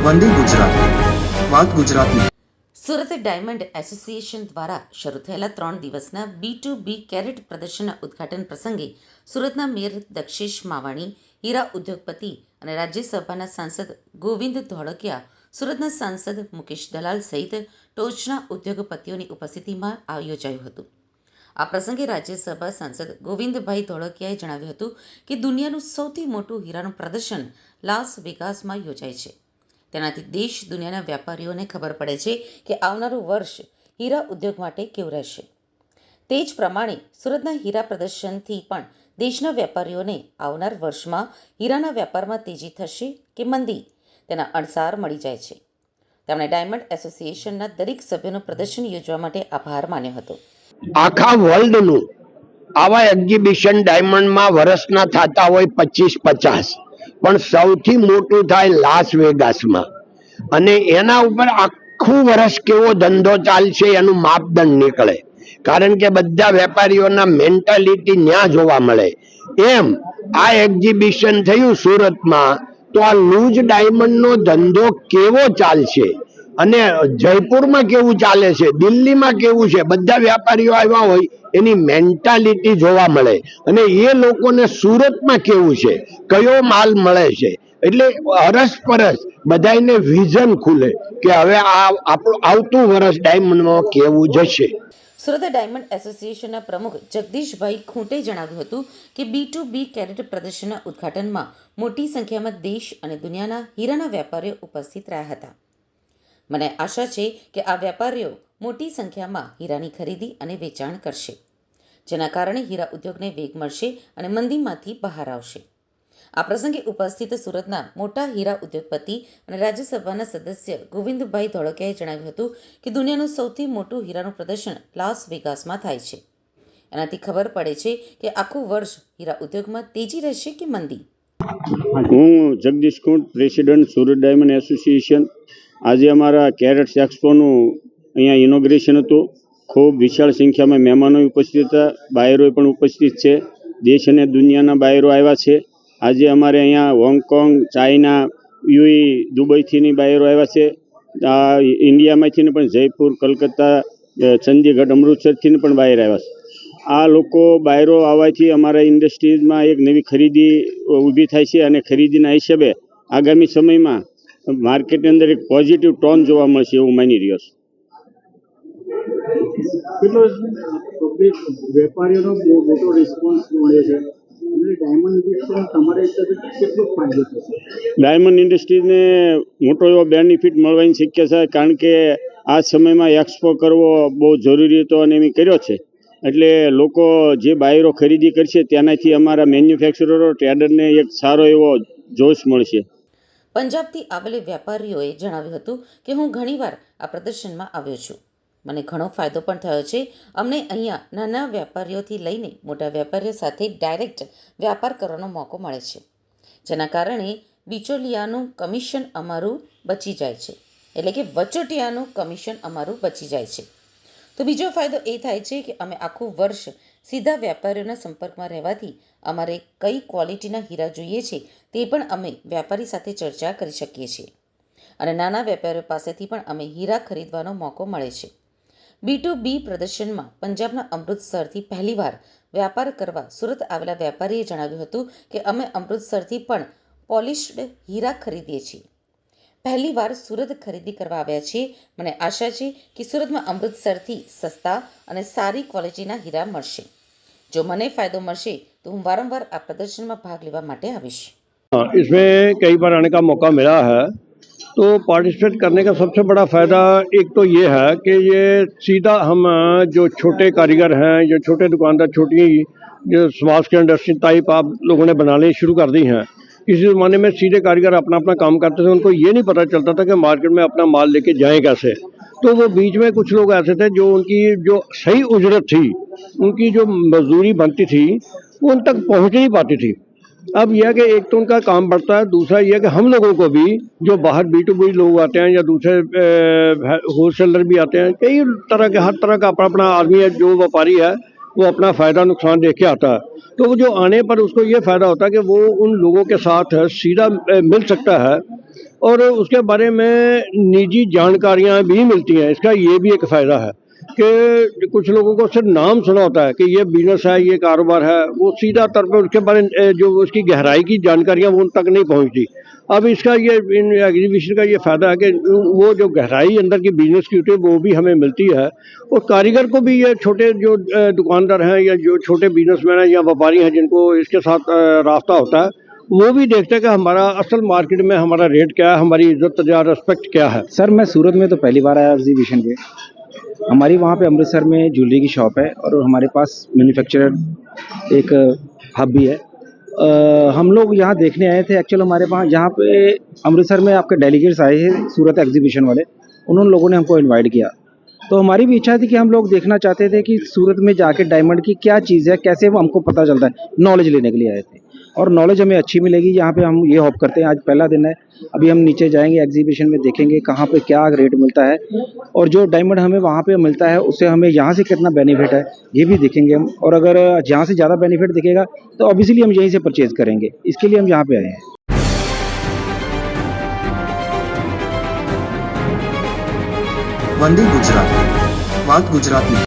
વંદે ગુજરાત, વાત ગુજરાતની। Surat diamond association દ્વારા શરૂ થયેલા 3 દિવસના B2B કેરેટ પ્રદર્શનના ઉદ્ઘાટન પ્રસંગે સુરતના મેયર દક્ષેશ માવાણી, હીરા ઉદ્યોગપતિ અને રાજ્યસભાના સાંસદ ગોવિંદ ધોળકિયા, સુરતના સાંસદ મુકેશ દલાલ સહિત ટોચના ઉદ્યોગપતિઓની ઉપસ્થિતિમાં યોજાયું હતું। આ પ્રસંગે રાજ્યસભા સાંસદ ગોવિંદભાઈ ધોળકિયાએ જણાવ્યું હતું કે દુનિયાનું સૌથી મોટું હીરાનું પ્રદર્શન લાસ વેગાસમાં યોજાય છે। તેનાથી દેશ દુનિયાના વેપારીઓને ખબર પડે છે કે આવનારું વર્ષ હીરા ઉદ્યોગ માટે કેવું રહેશે। તે જ પ્રમાણે સુરતના હીરા પ્રદર્શનથી પણ દેશના વેપારીઓને આવનાર વર્ષમાં હીરાના વેપારમાં તેજી થશે કે મંદી તેના અણસાર મળી જાય છે। તેમણે ડાયમંડ એસોસિએશનના દરેક સભ્યોનું પ્રદર્શન યોજવા માટે આભાર માન્યો હતો। આખા વર્લ્ડનું આવા એક્ઝિબિશન ડાયમંડમાં વર્ષના થતા હોય 25-50, પણ સૌથી મોટું થાય લાસ વેગાસમાં, અને એના ઉપર આખું વર્ષ કેવો ધંધો ચાલશે એનું માપદંડ નીકળે, કારણ કે બધા વેપારીઓના મેન્ટાલિટી ન્યા જોવા મળે। એમ આ એક્ઝિબિશન થયું સુરતમાં, તો આ લૂઝ ડાયમંડનો ધંધો કેવો ચાલશે અને જયપુરમાં કેવું ચાલે છે, દિલ્હીમાં કેવું છે, બધા વેપારીઓ આવ્યા હોય એની મેન્ટાલિટી જોવા મળે, અને એ લોકોને સુરતમાં કેવું છે, કયો માલ મળે છે, એટલે અરસપરસ બધાને વિઝન ખુલે કે હવે આ આપણું આવતું વર્ષ ડાયમંડમાં કેવું જશે। સુરત ડાયમંડ એસોસિએશનના પ્રમુખ જગદીશભાઈ ખૂંટે જણાવ્યું હતું કે B2B કેરેટ પ્રદર્શનના ઉદ્ઘાટનમાં મોટી સંખ્યામાં દેશ અને દુનિયાના હીરાના વેપારીઓ ઉપસ્થિત રહ્યા હતા। મને આશા છે કે આ વેપારીઓ મોટી સંખ્યામાં હીરાની ખરીદી અને વેચાણ કરશે, જેના કારણે હીરા ઉદ્યોગને વેગ મળશે અને મંદીમાંથી બહાર આવશે। આ પ્રસંગે ઉપસ્થિત સુરતના મોટા હીરા ઉદ્યોગપતિ અને રાજ્યસભાના સદસ્ય ગોવિંદભાઈ ધોળકિયાએ જણાવ્યું હતું કે દુનિયાનું સૌથી મોટું હીરાનું પ્રદર્શન લાસ વેગાસમાં થાય છે। એનાથી ખબર પડે છે કે આખું વર્ષ હીરા ઉદ્યોગમાં તેજી રહેશે કે મંદી। હું જગદીશ કુંડ, પ્રેસિડેન્ટ સુરત ડાયમંડ એસોસિએશન। આજે અમારા કેરેટ્સ એક્સપોનું અહીંયા ઇનોગ્રેશન હતું। ખૂબ વિશાળ સંખ્યામાં મહેમાનો ઉપસ્થિત હતા, બાયરો પણ ઉપસ્થિત છે, દેશ અને દુનિયાના બાયરો આવ્યા છે। આજે અમારે અહીંયા હોંગકોંગ, ચાઇના, યુએઈ, દુબઈથી બાયરો આવ્યા છે, ઇન્ડિયામાંથી પણ જયપુર, કલકત્તા, ચંદીગઢ, અમૃતસરથી પણ બાયર આવ્યા છે। આ લોકો બાયરો આવવાથી અમારા ઇન્ડસ્ટ્રીઝમાં એક નવી ખરીદી ઊભી થાય છે, અને ખરીદીના હિસાબે આગામી સમયમાં માર્કેટની અંદર એક પોઝિટિવ ટોન જોવા મળશે એવું માની રહ્યો છું। કેટલો વેપારીઓનો મોટો રિસ્પોન્સ મળે છે, ડાયમંડ ઇન્ડસ્ટ્રીને તમારા હિસાબે કેટલો ફાયદો થશે? ડાયમંડ ઇન્ડસ્ટ્રીને મોટો એવો બેનિફિટ મળવાની શક્યતા છે, કારણ કે આ સમયમાં એક્સપો કરવો બહુ જરૂરી હતો અને એમ કર્યો છે, એટલે લોકો જે બાયરો ખરીદી કરશે તેનાથી અમારા મેન્યુફેક્ચરરો, ટ્રેડરને એક સારો એવો જોશ મળશે। પંજાબથી આવેલા વેપારીઓએ જણાવ્યું હતું કે હું ઘણીવાર આ પ્રદર્શનમાં આવ્યો છું, મને ઘણો ફાયદો પણ થયો છે। અમને અહીંયા નાના વેપારીઓથી લઈને મોટા વેપારીઓ સાથે ડાયરેક્ટ વ્યાપાર કરવાનો મોકો મળે છે, જેના કારણે બિચોલિયાનું કમિશન અમારું બચી જાય છે, એટલે કે વચોટિયાનું કમિશન અમારું બચી જાય છે। તો બીજો ફાયદો એ થાય છે કે અમે આખું વર્ષ સીધા વેપારીઓના સંપર્કમાં રહેવાથી અમારે કઈ ક્વોલિટીના હીરા જોઈએ છે તે પણ અમે વેપારી સાથે ચર્ચા કરી શકીએ છીએ, અને નાના વેપારીઓ પાસેથી પણ અમે હીરા ખરીદવાનો મોકો મળે છે। B2B પ્રદર્શનમાં પંજાબના અમૃતસરથી પહેલીવાર વ્યાપાર કરવા સુરત આવેલા વેપારીએ જણાવ્યું હતું કે અમે અમૃતસરથી પણ પોલિશ્ડ હીરા ખરીદીએ છીએ, પહેલીવાર સુરત ખરીદી કરવા આવ્યા છીએ। મને આશા છે કે સુરતમાં અમૃતસરથી સસ્તા અને સારી ક્વોલિટીના હીરા મળશે। જો મને ફાયદો મળશે તો હું વારંવાર આ પ્રદર્શનમાં ભાગ લેવા માટે આવીશ। इसमें कई बार आने का मौका मिला है, तो पार्टिसिपेट करने का सबसे बड़ा फ़ायदा एक तो ये है कि ये सीधा हम जो छोटे कारीगर हैं, जो छोटे दुकानदार, छोटी जो स्मॉल स्केल इंडस्ट्री टाइप आप लोगों ने बनाने शुरू कर दी हैं। इस ज़माने में सीधे कारीगर अपना अपना काम करते थे, उनको ये नहीं पता चलता था कि मार्केट में अपना माल लेके जाएं कैसे। तो वो बीच में कुछ लोग ऐसे थे जो उनकी जो सही उजरत थी, उनकी जो मजदूरी बनती थी, वो उन तक पहुँच नहीं पाती थी। अब यह कि एक तो उनका काम बढ़ता है, दूसरा यह कि हम लोगों को भी जो बाहर B2B लोग आते हैं या दूसरे होलसेलर भी आते हैं, कई तरह के हर तरह का अपना अपना आदमी है, जो व्यापारी है वो अपना फ़ायदा नुकसान देख के आता है। तो जो आने पर उसको ये फ़ायदा होता है कि वो उन लोगों के साथ सीधा मिल सकता है और उसके बारे में निजी जानकारियां भी मिलती हैं। इसका ये भी एक फ़ायदा है कि कुछ लोगों को सिर्फ नाम सुना होता है कि ये बिजनेस है, ये कारोबार है, वो सीधा तौर पर उसके बारे में जो उसकी गहराई की जानकारियां वो उन तक नहीं पहुंचती। अब इसका ये इन एग्जीबिशन का ये फ़ायदा है कि वो जो गहराई अंदर की बिजनेस की होती है वो भी हमें मिलती है, और कारीगर को भी, ये छोटे जो दुकानदार हैं या जो छोटे बिजनेसमैन हैं या व्यापारी हैं जिनको इसके साथ रास्ता होता है, वो भी देखते हैं कि हमारा असल मार्केट में हमारा रेट क्या है, हमारी इज्जत या रिस्पेक्ट क्या है। सर मैं सूरत में तो पहली बार आया एग्जीबिशन पे। हमारी वहाँ पे अमृतसर में ज्वेलरी की शॉप है और हमारे पास मैन्युफैक्चरर एक हब भी है। हम लोग यहाँ देखने आए थे। एक्चुअल हमारे पास यहाँ पे अमृतसर में आपके डेलीगेट्स आए हैं सूरत एग्जीबिशन वाले, उन्होंने लोगों ने हमको इनवाइट किया। तो हमारी भी इच्छा थी कि हम लोग देखना चाहते थे कि सूरत में जाके डायमंड की क्या चीज़ है, कैसे वो हमको पता चलता है। नॉलेज लेने के लिए आए थे और नॉलेज हमें अच्छी मिलेगी। यहाँ पे हम ये होप करते हैं, आज पहला दिन है, अभी हम नीचे जाएंगे एग्जीबिशन में, देखेंगे कहाँ पे क्या रेट मिलता है और जो डायमंड हमें वहाँ पे मिलता है उससे हमें यहाँ से कितना बेनिफिट है ये भी देखेंगे हम। और अगर यहाँ से ज़्यादा बेनिफिट दिखेगा तो ऑब्वियसली हम यहीं से परचेज़ करेंगे। इसके लिए हम यहाँ पे आए हैं। वंदे गुजरात, વાત ગુજરાતની।